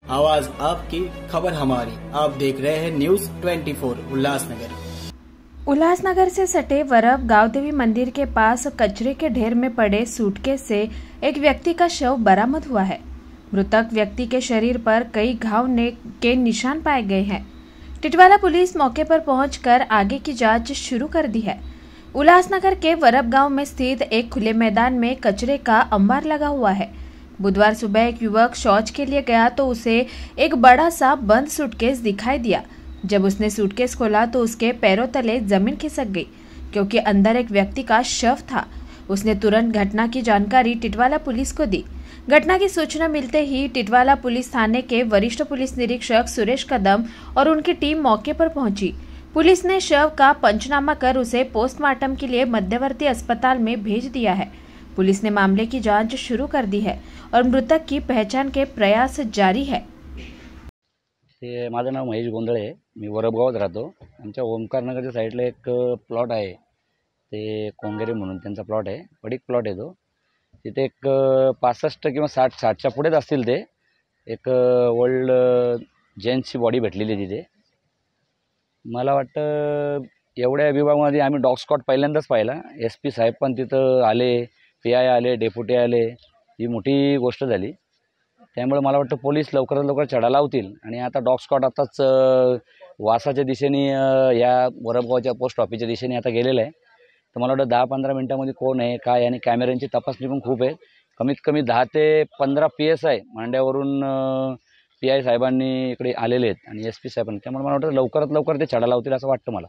आवाज आपकी, खबर हमारी। आप देख रहे हैं न्यूज 24 उल्लासनगर। उल्लासनगर से सटे वरब गांवदेवी मंदिर के पास कचरे के ढेर में पड़े सूटकेस से एक व्यक्ति का शव बरामद हुआ है। मृतक व्यक्ति के शरीर पर कई घाव के निशान पाए गए हैं। टिटवाला पुलिस मौके पर पहुंचकर आगे की जांच शुरू कर दी है। उल्लासनगर के वरब गांव में स्थित एक खुले मैदान में कचरे का अंबार लगा हुआ है। बुधवार सुबह एक युवक शौच के लिए गया तो उसे एक बड़ा सा बंद सूटकेस दिखाई दिया। जब उसने सूटकेस खोला तो उसके पैरों तले जमीन खिसक गई, क्योंकि अंदर एक व्यक्ति का शव था। उसने तुरंत घटना की जानकारी टिटवाला पुलिस को दी। घटना की सूचना मिलते ही टिटवाला पुलिस थाने के वरिष्ठ पुलिस निरीक्षक सुरेश कदम और उनकी टीम मौके पर पहुंची। पुलिस ने शव का पंचनामा कर उसे पोस्टमार्टम के लिए मध्यवर्ती अस्पताल में भेज दिया है। पुलिस ने मामले की जांच शुरू कर दी है और मृतक की पहचान के प्रयास जारी है। माझं नाव महेश गोंधळे, मी वरबगावात राहतो। आमच्या ओमकारनगरच्या साईडला एक प्लॉट आहे, ते कोंगेरे म्हणून त्यांचा प्लॉट आहे, पडीक प्लॉट आहे तो। तिथे एक 65 किंवा 60च्या पुढेच असतील ते। एक ओल्ड जेंट्सची बॉडी भेटलेली तिथे। मला वाटतं एवढ्या विभागामध्ये आम्ही डॉग स्क्वॉड पहिल्यांदाच पाहिला। SP साहेब पण तिथं आले, PI आले, डेप्युटी आले, ही मोठी गोष्ट झाली। त्यामुळे मला वाटतं पोलीस लवकरात लवकर चढा लावतील आणि आता डॉग स्क्वॉड आताच वासाच्या दिशेने या वरबगावच्या पोस्ट ऑफिसच्या दिशेने आता गेलेलं आहे। तर मला वाटतं 10-15 मिनिटांमध्ये कोण आहे काय आणि कॅमेऱ्यांची तपासणी पण खूप आहे। कमीत कमी 10 ते 15 PSI मांड्यावरून PI साहेबांनी इकडे आलेले आहेत आणि SP साहेबांनी। त्यामुळे मला वाटतं लवकरात लवकर ते चढा लावतील असं वाटतं मला।